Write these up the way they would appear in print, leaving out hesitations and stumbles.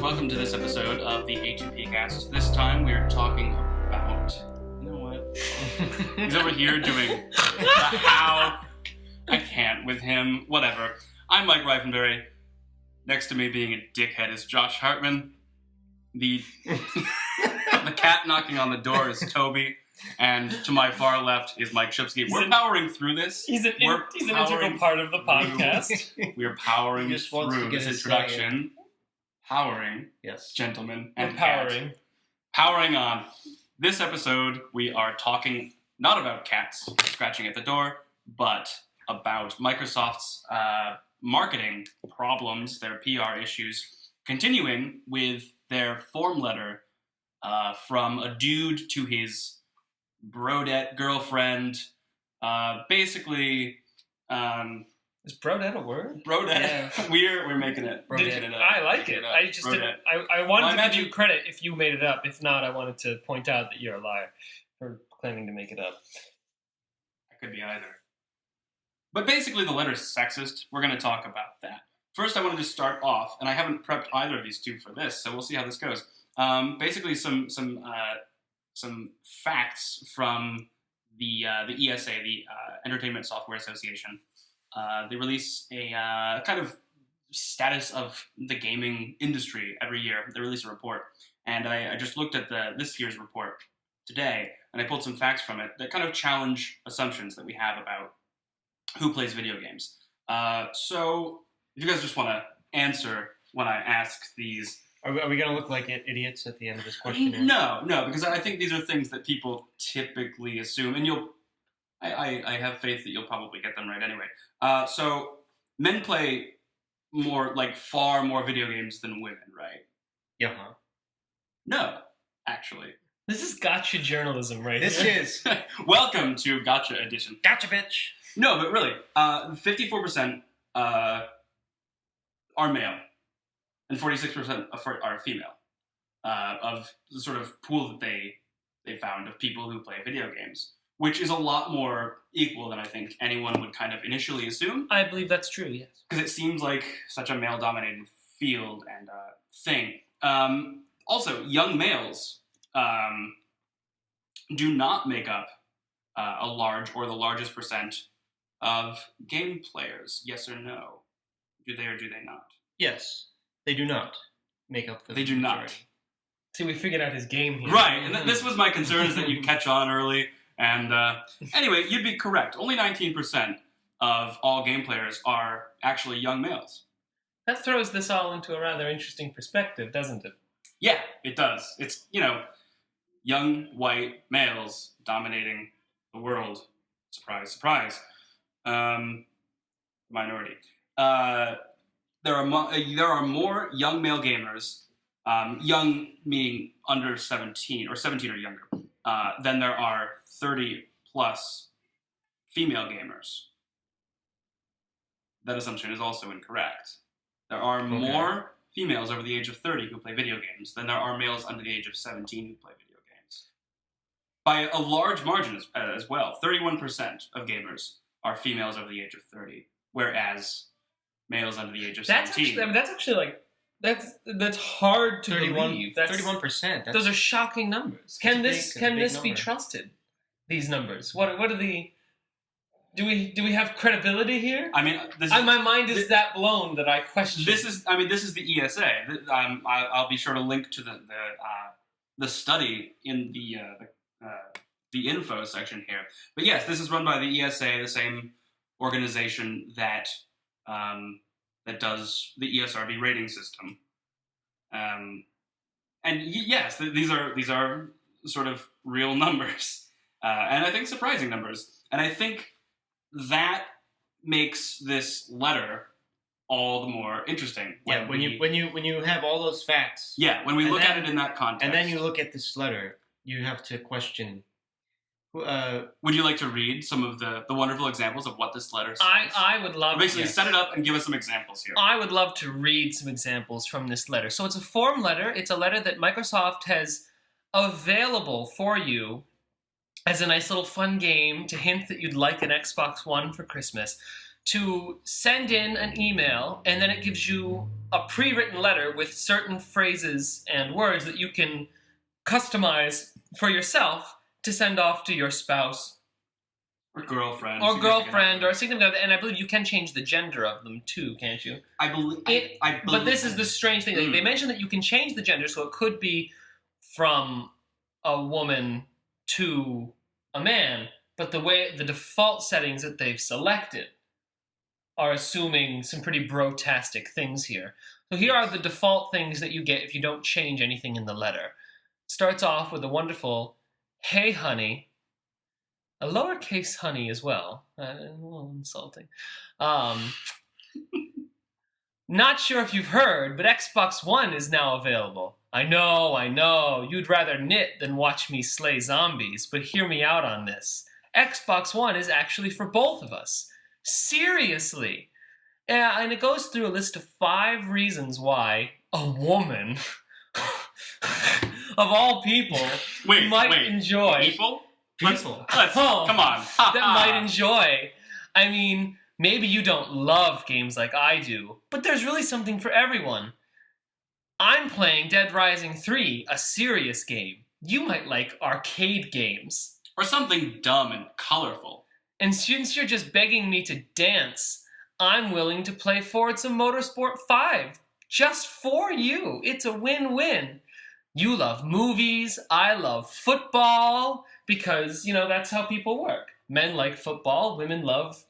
welcome to this episode of the A2Pcast. This time we are talking about... You know what? He's over here doing the how. I can't with him. Whatever. I'm Mike Reifenberry. Next to me being a dickhead is Josh Hartman. The cat knocking on the door is Toby. And to my far left is Mike Shipsky. We're powering through this. He's an integral part of the podcast. We are powering through this introduction. Powering, yes, gentlemen, and powering. Powering on. This episode, we are talking not about cats scratching at the door, but about Microsoft's marketing problems, their PR issues, continuing with their form letter from a dude to his brodette girlfriend. Basically, is brodette a word? Brodette. Yeah. We're making it. I like it. I just didn't. I wanted to give you credit if you made it up. If not, I wanted to point out that you're a liar for claiming to make it up. I could be either. But basically, the letter's sexist. We're going to talk about that. First, I wanted to start off, and I haven't prepped either of these two for this, so we'll see how this goes. Basically, some facts from the ESA, the Entertainment Software Association. They release a kind of status of the gaming industry every year. They release a report, and I just looked at this year's report today, and I pulled some facts from it that kind of challenge assumptions that we have about who plays video games. So, if you guys just want to answer when I ask these. Are we going to look like idiots at the end of this questionnaire? No, because I think these are things that people typically assume, and I have faith that you'll probably get them right anyway. So, men play far more video games than women, right? Yeah. No, actually. This is gotcha journalism, right? This is. Welcome to Gotcha Edition. Gotcha, bitch. No, but really, 54% are male, and 46% are female. Of the sort of pool that they found of people who play video games, which is a lot more equal than I think anyone would kind of initially assume. I believe that's true, yes. Because it seems like such a male-dominated field and thing. Also, young males do not make up a large or the largest percent of game players. Yes or no? Do they or do they not? Yes, they do not make up the They do majority. not. See, we figured out his game here. Right, and this was my concern, is that you'd catch on early. And anyway, you'd be correct. Only 19% of all game players are actually young males. That throws this all into a rather interesting perspective, doesn't it? Yeah, it does. It's, young white males dominating the world. Surprise, surprise. Minority. There are more young male gamers, young meaning under 17 or 17 or younger, than there are 30-plus female gamers. That assumption is also incorrect. There are more females over the age of 30 who play video games than there are males under the age of 17 who play video games. By a large margin as well. 31% of gamers are females over the age of 30, whereas males under the age of 17... That's hard to 31, believe. 31%. Those are shocking numbers. Can this be trusted? These numbers. What are the? Do we have credibility here? I mean, my mind is that blown that I question. This is the ESA. I'll be sure to link to the study in the info section here. But yes, this is run by the ESA, the same organization that does the ESRB rating system. And yes, these are sort of real numbers, and I think surprising numbers. And I think that makes this letter all the more interesting. When you have all those facts. Yeah, when we look at it in that context. And then you look at this letter, you have to question. Would you like to read some of the wonderful examples of what this letter says? I would love to. Basically, set it up and give us some examples here. I would love to read some examples from this letter. So it's a form letter. It's a letter that Microsoft has available for you as a nice little fun game to hint that you'd like an Xbox One for Christmas. to send in an email, and then it gives you a pre-written letter with certain phrases and words that you can customize for yourself to send off to your spouse. Or girlfriend. Or girlfriend, or significant other. And I believe you can change the gender of them too, can't you? I believe. But this is the strange thing. They mentioned that you can change the gender, so it could be from a woman to a man, but the default settings that they've selected are assuming some pretty brotastic things here. So here are the default things that you get if you don't change anything in the letter. It starts off with a wonderful, "Hey, honey," a lowercase honey as well. A little insulting. Not sure if you've heard, but Xbox One is now available. I know. You'd rather knit than watch me slay zombies, but hear me out on this. Xbox One is actually for both of us. Seriously. Yeah, and it goes through a list of 5 reasons why a woman, of all people, might enjoy. People? Let's come on. That might enjoy. I mean, maybe you don't love games like I do, but there's really something for everyone. I'm playing Dead Rising 3, a serious game. You might like arcade games. Or something dumb and colorful. And since you're just begging me to dance, I'm willing to play Forza Motorsport 5. Just for you. It's a win-win. You love movies, I love football, because, that's how people work. Men like football, women love,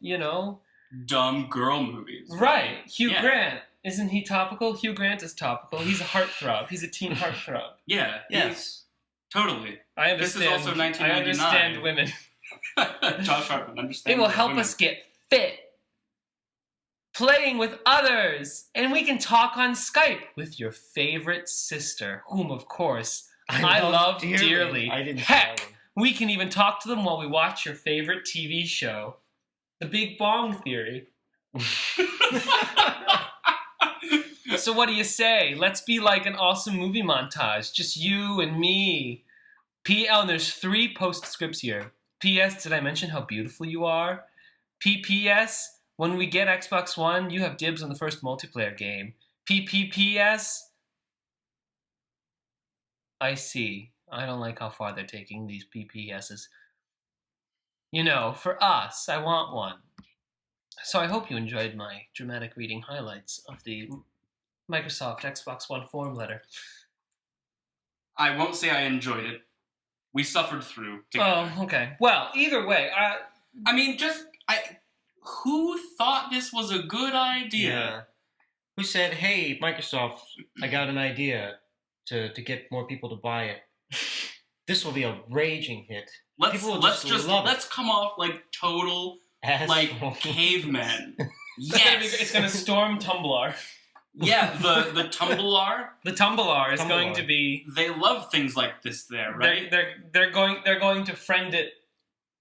dumb girl movies. Right. Hugh Grant. Isn't he topical? Hugh Grant is topical. He's a heartthrob. He's a teen heartthrob. Yeah. Yes. Totally. I understand. This is also 1999. I understand women. Josh Hartman, understand. It will help us get fit. Playing with others. And we can talk on Skype with your favorite sister, whom, of course, I love dearly. I didn't Heck, we can even talk to them while we watch your favorite TV show, The Big Bong Theory. So what do you say? Let's be like an awesome movie montage. Just you and me. And there's 3 postscripts here. P.S. Did I mention how beautiful you are? P.P.S. When we get Xbox One, you have dibs on the first multiplayer game. P.P.P.S. I see. I don't like how far they're taking these P.P.S.'s. For us, I want one. So I hope you enjoyed my dramatic reading highlights of the Microsoft Xbox One form letter. I won't say I enjoyed it. We suffered through together. Oh, okay. Well, either way, who thought this was a good idea? Yeah. Who said, "Hey, Microsoft, I got an idea to get more people to buy it. This will be a raging hit. Let's come off like total cavemen." Yes, it's gonna storm Tumblr. Yeah, the Tumblr. The Tumblr is going to be. They love things like this, there, right? They're going to friend it.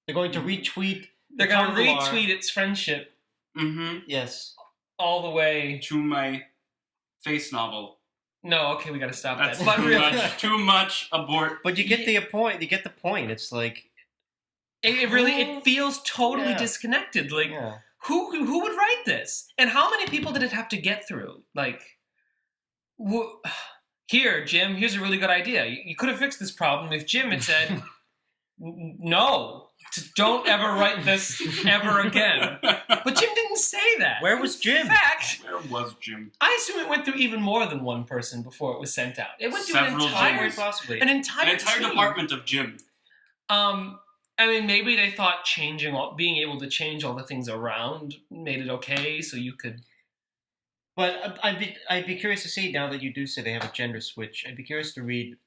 They're going to retweet. They're going to retweet its friendship. Mm-hmm. Yes. All the way to my face novel. No, okay, we got to stop That's that. Too much abort. But you get the point. You get the point. It's like it feels totally disconnected. Like. Yeah. Who would write this? And how many people did it have to get through? Here, Jim, here's a really good idea. You could have fixed this problem if Jim had said, no, don't ever write this ever again. But Jim didn't say that. Where was Jim? Where was Jim? I assume it went through even more than one person before it was sent out. It went through an entire department of Jim. Maybe they thought being able to change all the things around made it okay, so you could. But I'd be curious to see, now that you do say they have a gender switch. I'd be curious to read.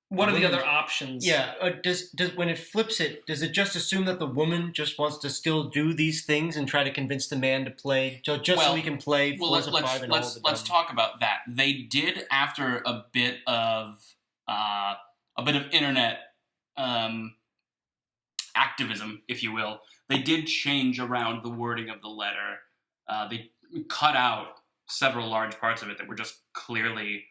What are the other options? Yeah, does when it flips it, does it just assume that the woman just wants to still do these things and try to convince the man to play, so he can play Forza 5 and all of let's talk about that. They did, after a bit of internet. Activism, if you will, they did change around the wording of the letter. They cut out several large parts of it that were just clearly,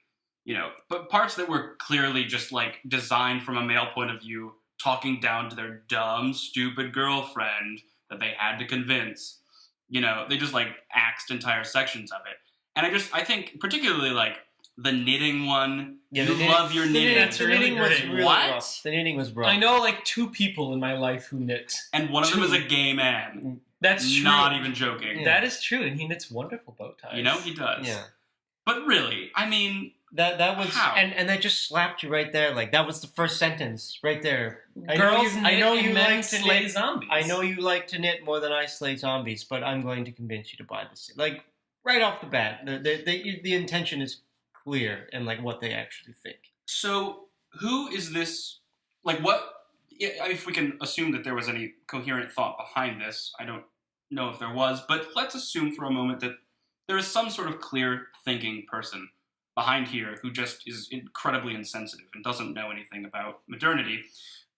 but parts that were clearly just designed from a male point of view, talking down to their dumb, stupid girlfriend that they had to convince. They just like axed entire sections of it. And I think particularly like the knitting one. Yeah, you love your knitting. That's really great. Really what? Rough. The knitting was rough. I know like 2 people in my life who knit. And one of them is a gay man. That's true. Not even joking. Yeah. That is true, and he knits wonderful bow ties. He does. Yeah. But really, I mean, that was how? And that just slapped you right there. Like that was the first sentence right there. Girls I know you men like to slay knit. zombies. I know you like to knit more than I slay zombies, but I'm going to convince you to buy this. Like right off the bat, the intention is clear and like what they actually think. So who is this? Like what? If we can assume that there was any coherent thought behind this, I don't know if there was, but let's assume for a moment that there is some sort of clear thinking person behind here who just is incredibly insensitive and doesn't know anything about modernity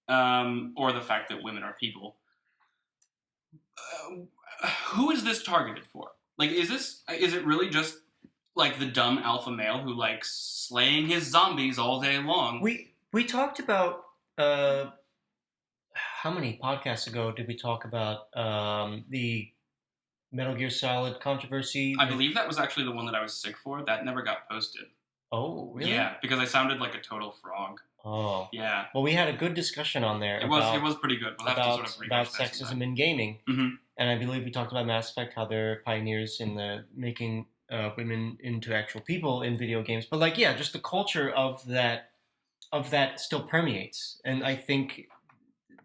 or the fact that women are people. Who is this targeted for? Like, is it really just like the dumb alpha male who likes slaying his zombies all day long? We talked about how many podcasts ago did we talk about the Metal Gear Solid controversy? I believe that was actually the one that I was sick for. That never got posted. Oh, really? Yeah, because I sounded like a total frog. Oh. Yeah. Well, we had a good discussion on there. It was pretty good. We'll have to sort of about sexism in gaming. Mm-hmm. And I believe we talked about Mass Effect, how they're pioneers in the making women into actual people in video games. But like, yeah, just the culture of that still permeates. And I think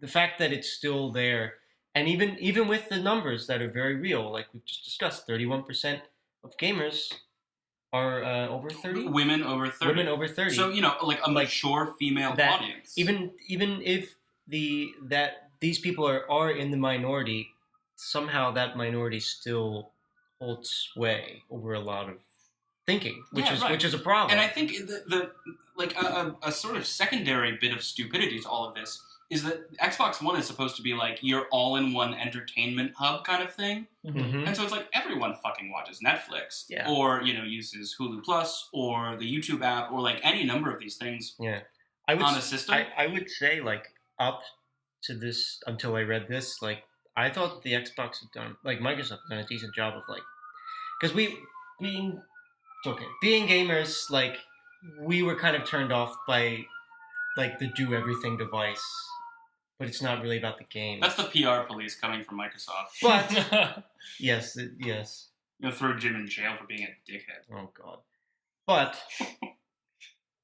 the fact that it's still there, and even with the numbers that are very real, like we just discussed, 31% of gamers are over 30. Women over 30. Women over 30. So like a mature female audience. Even if these people are in the minority, somehow that minority still holds sway over a lot of thinking, which is a problem. And I think the a sort of secondary bit of stupidity to all of this is that Xbox One is supposed to be like your all-in-one entertainment hub kind of thing. Mm-hmm. And so it's like everyone fucking watches Netflix or, uses Hulu Plus or the YouTube app or like any number of these things on a system. I would say like up to this, until I read this, like I thought the Xbox had done, like Microsoft had done a decent job of like, because being gamers, like we were kind of turned off by like the do everything device. But it's not really about the game. That's the PR police coming from Microsoft. But yes. You'll throw Jim in jail for being a dickhead. Oh God. But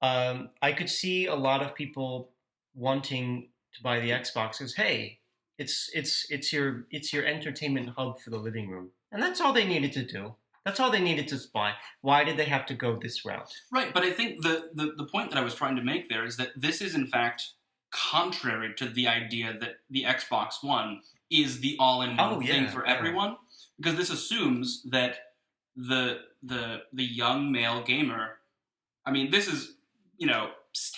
I could see a lot of people wanting to buy the Xbox because hey, it's your entertainment hub for the living room, and that's all they needed to do. That's all they needed to buy. Why did they have to go this route? Right, but I think the point that I was trying to make there is that this is in fact contrary to the idea that the Xbox One is the all-in-one thing for everyone, because this assumes that the young male gamer, I mean, this is,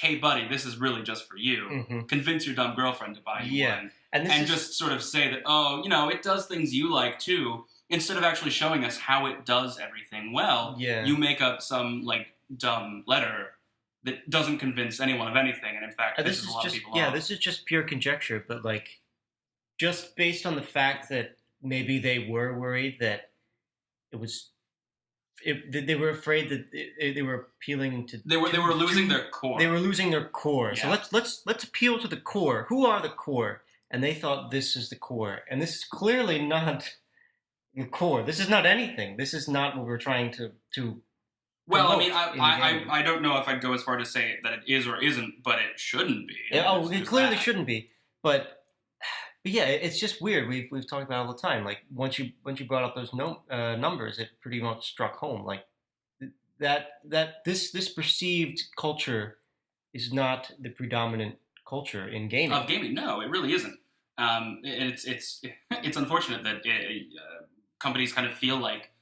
hey buddy, this is really just for you. Mm-hmm. Convince your dumb girlfriend to buy you one, and just sort of say that, it does things you like too, instead of actually showing us how it does everything well. You make up some like dumb letter that doesn't convince anyone of anything, and in fact, this is a lot of people off. Yeah, this is just pure conjecture, but like, just based on the fact that maybe they were worried that they were afraid that they were appealing to. They were losing their core. They were losing their core. Yeah. So let's appeal to the core. Who are the core? And they thought this is the core, and this is clearly not the core. This is not anything. This is not what we're trying to. Well, I mean, I don't know if I'd go as far to say that it is or isn't, but it shouldn't be. It clearly shouldn't be. But yeah, it's just weird. We've talked about it all the time. Like once you brought up those numbers, it pretty much struck home. Like that this perceived culture is not the predominant culture in gaming. Of gaming, no, it really isn't. It's unfortunate that companies kind of feel like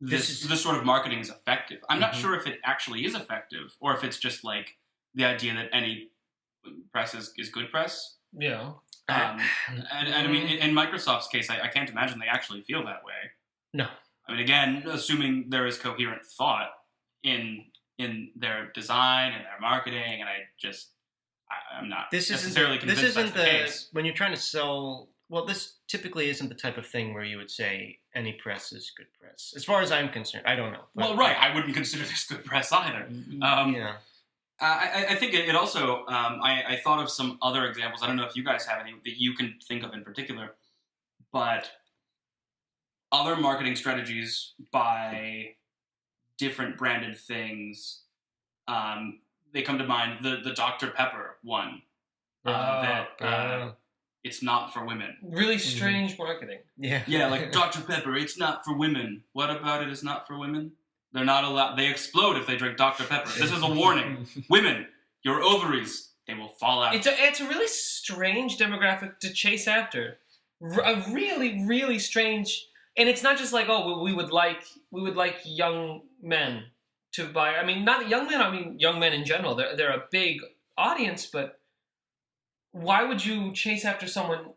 this sort of marketing is effective. I'm not sure if it actually is effective, or if it's just like the idea that any press is good press. Yeah. And I mean, in Microsoft's case, I can't imagine they actually feel that way. No. I mean, again, assuming there is coherent thought in their design and their marketing, and I'm not necessarily convinced that's the case. When you're trying to well, this typically isn't the type of thing where you would say any press is good press. As far as I'm concerned, I don't know. Well, right. I wouldn't consider this good press either. Yeah. I think it also. I thought of some other examples. I don't know if you guys have any that you can think of in particular, but other marketing strategies by different branded things. They come to mind. The Dr. Pepper one. It's not for women. Really strange marketing. Yeah. Yeah, like Dr. Pepper, it's not for women. What about it is not for women? They're not allowed. They explode if they drink Dr. Pepper. This is a warning. Women, your ovaries, they will fall out. It's a really strange demographic to chase after. A really, really strange. And it's not just like, oh, we would like young men to buy. I mean, not young men. I mean, young men in general. They're a big audience, but why would you chase after someone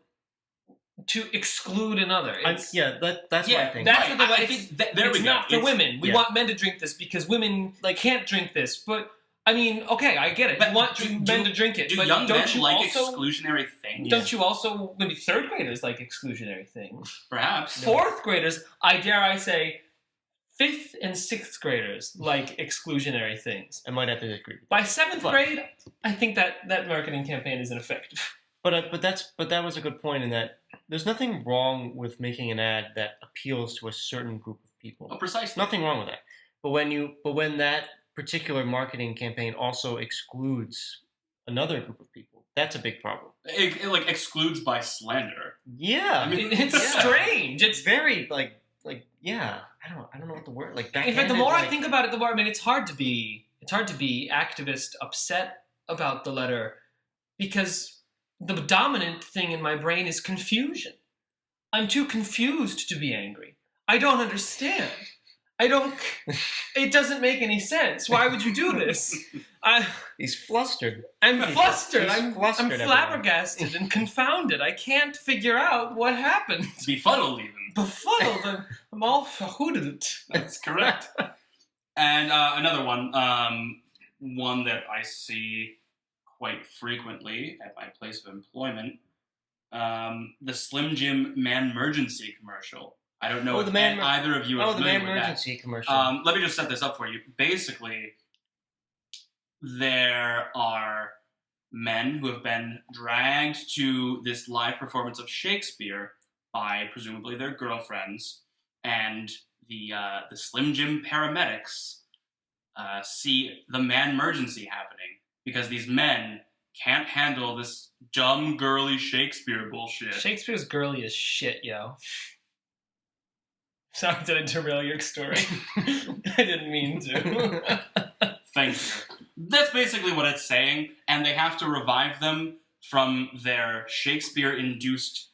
to exclude another? That's my thing. That's Right. what I think there we it's go. not for women. We want men to drink this because women can't drink this. But I mean, okay, I get it. But you want men to drink it. Do but young don't men you like also, exclusionary things? Don't you also, maybe third graders like exclusionary things? Perhaps. Fourth graders, I say, fifth and sixth graders like exclusionary things. I might have to agree. By seventh grade, I think that marketing campaign is ineffective. But that was a good point in that there's nothing wrong with making an ad that appeals to a certain group of people. Oh, precisely. Nothing wrong with that. But when that particular marketing campaign also excludes another group of people, that's a big problem. It like excludes by slander. Yeah. I mean, It's strange. It's very yeah. I don't know what the word In fact, the more I think about it, the more it's hard to be activist upset about the letter because the dominant thing in my brain is confusion. I'm too confused to be angry. I don't understand. It doesn't make any sense. Why would you do this? He's flustered. I'm flustered. He's flustered, I'm flabbergasted and confounded. I can't figure out what happened. Befuddled even. Befuddled. I'm all hooted. That's correct. And another one, one that I see quite frequently at my place of employment, the Slim Jim Man-Mergency commercial. I don't know if either of you are familiar with that. The Man-Mergency commercial. Let me just set this up for you. Basically, there are men who have been dragged to this live performance of Shakespeare by presumably their girlfriends, and the Slim Jim paramedics see the Man-Mergency happening because these men can't handle this dumb, girly Shakespeare bullshit. Shakespeare's girly as shit, yo. Sorry, did I derail your story? I didn't mean to. Thank you. That's basically what it's saying, and they have to revive them from their Shakespeare-induced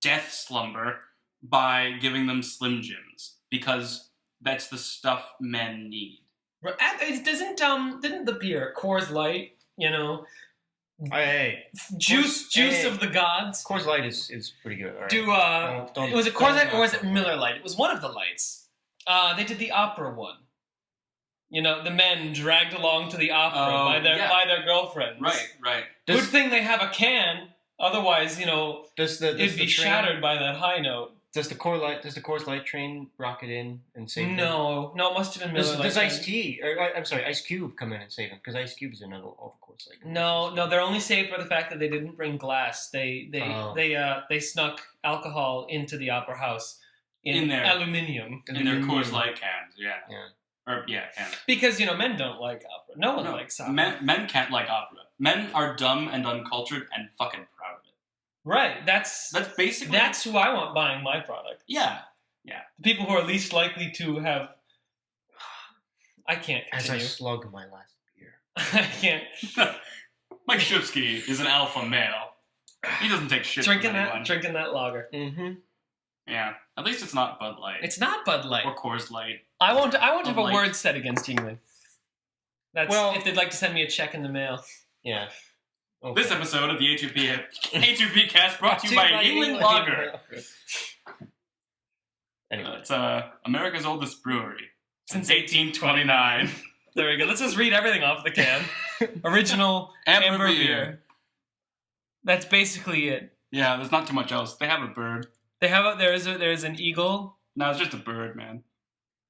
death slumber by giving them Slim Jims, because that's the stuff men need. Didn't the beer Coors Light, Hey, juice of the gods? Coors Light is pretty good. All right. Was it Coors Light or was it Miller Light? It was one of the lights. They did the opera one. The men dragged along to the opera by their girlfriends. Right. Good thing they have a can, otherwise, it'd be shattered by that high note. Does the Coors Light train rocket in and save him? No, it must have been Miller Light. Does Ice Cube come in and save him? Because Ice Cube is in all the Coors Light. No, they're only saved by the fact that they didn't bring glass. They snuck alcohol into the opera house in their aluminium. In their Coors Light cans, yeah. Cans. Because, men don't like opera. No one likes opera. Men can't like opera. Men are dumb and uncultured and fucking proud of it. Right, that's who I want buying my product. Yeah. The people who are least likely to have. I can't continue. As I slug my last beer. I can't. Mike Shipsky is an alpha male. He doesn't take shit from anyone. Drinking that lager. Mm-hmm. Yeah, at least it's not Bud Light. It's not Bud Light Or Coors Light. I won't have a word said against Yingling. If they'd like to send me a check in the mail. Yeah. Okay. This episode of the A2Pcast brought to you by Yingling Lager. Anyway. It's America's oldest brewery since 1829. There we go. Let's just read everything off the can. Original amber beer. That's basically it. Yeah, there's not too much else. They have a bird. There's an eagle. No, it's just a bird, man.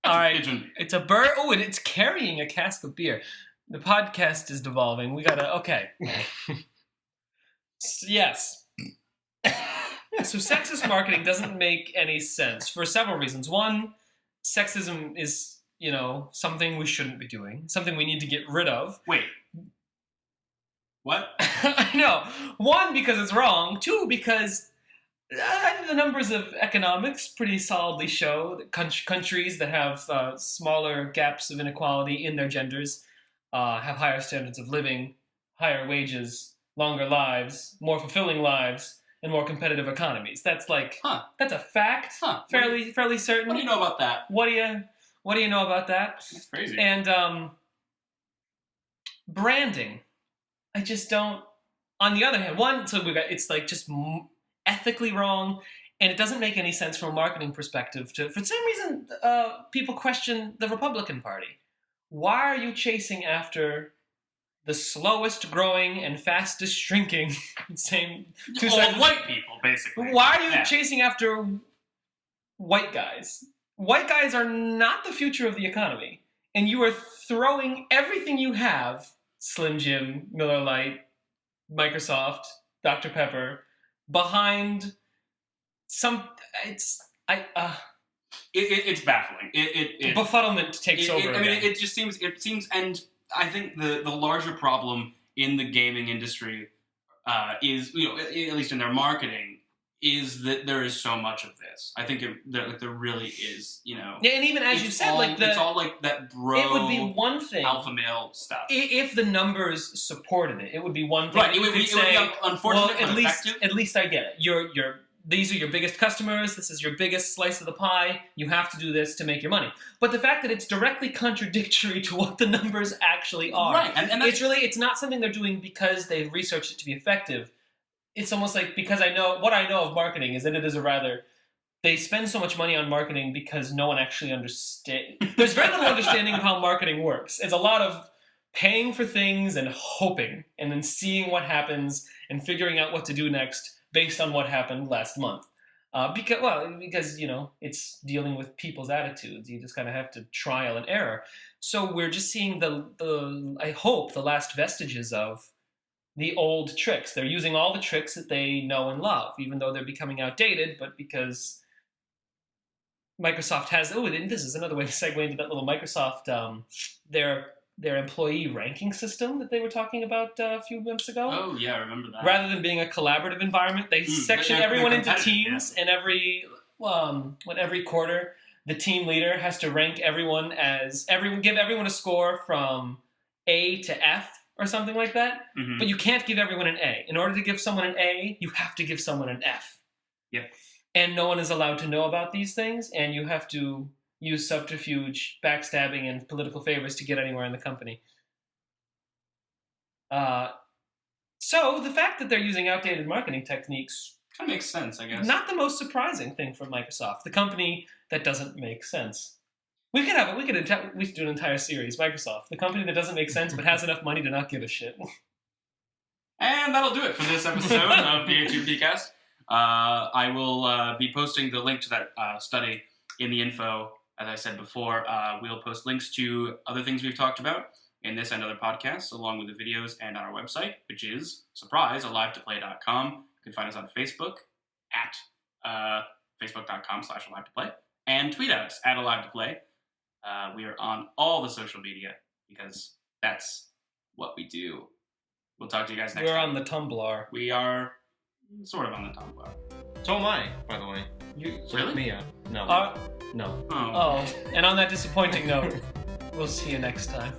All right, Pigeon. it's a bird. Oh, and it's carrying a cask of beer. The podcast is devolving. We gotta. Okay. Yes. So sexist marketing doesn't make any sense for several reasons. One, sexism is, something we shouldn't be doing, something we need to get rid of. Wait. What? I know. One, because it's wrong. Two, because the numbers of economics pretty solidly show that countries that have smaller gaps of inequality in their genders have higher standards of living, higher wages, longer lives, more fulfilling lives, and more competitive economies. That's that's a fact. Fairly certain. What do you know about that? What do you know about that? That's crazy. And branding. I just don't. On the other hand, it's just ethically wrong, and it doesn't make any sense from a marketing perspective. For some reason, people question the Republican Party. Why are you chasing after the slowest growing and fastest shrinking white people, basically? Why are you chasing after white guys? White guys are not the future of the economy, and you are throwing everything you have, Slim Jim, Miller Lite, Microsoft, Dr. Pepper, behind some. It's baffling. Befuddlement takes over. It just seems. And I think the larger problem in the gaming industry is, at least in their marketing, is that there is so much of this. I think there really is, Yeah, and even as you said, it's all like that bro. It would be one thing, alpha male stuff. If the numbers supported it, it would be one thing. Right, it would be unfortunate, well, effective. At least I get it. These are your biggest customers. This is your biggest slice of the pie. You have to do this to make your money. But the fact that it's directly contradictory to what the numbers actually are, right? And it's not something they're doing because they've researched it to be effective. It's almost like, because I know of marketing is that it is they spend so much money on marketing because no one actually understands. There's very little understanding of how marketing works. It's a lot of paying for things and hoping, and then seeing what happens and figuring out what to do next based on what happened last month. Because it's dealing with people's attitudes. You just kind of have to trial and error. So we're just seeing I hope the last vestiges of the old tricks. They're using all the tricks that they know and love, even though they're becoming outdated, but because Microsoft has, and this is another way to segue into that little Microsoft, their employee ranking system that they were talking about a few months ago. Oh, yeah, I remember that. Rather than being a collaborative environment, they section everyone into teams, and every quarter, the team leader has to rank everyone give everyone a score from A to F, or something like that, but you can't give everyone an A. In order to give someone an A, you have to give someone an F. Yep. And no one is allowed to know about these things, and you have to use subterfuge, backstabbing, and political favors to get anywhere in the company. So the fact that they're using outdated marketing techniques kind of makes sense, I guess. Not the most surprising thing for Microsoft, the company that doesn't make sense. We should do an entire series, Microsoft, the company that doesn't make sense but has enough money to not give a shit. And that'll do it for this episode of the A2Pcast. I will be posting the link to that study in the info. As I said before, we'll post links to other things we've talked about in this and other podcasts, along with the videos and on our website, which is, surprise, alive2play.com. You can find us on Facebook at facebook.com/alive2play, and tweet at us at alive2play. We are on all the social media because that's what we do. We'll talk to you guys next time. We're on the Tumblr. We are sort of on the Tumblr. So am I, by the way. You Look really? me up. No. No. Oh, and on that disappointing note, we'll see you next time.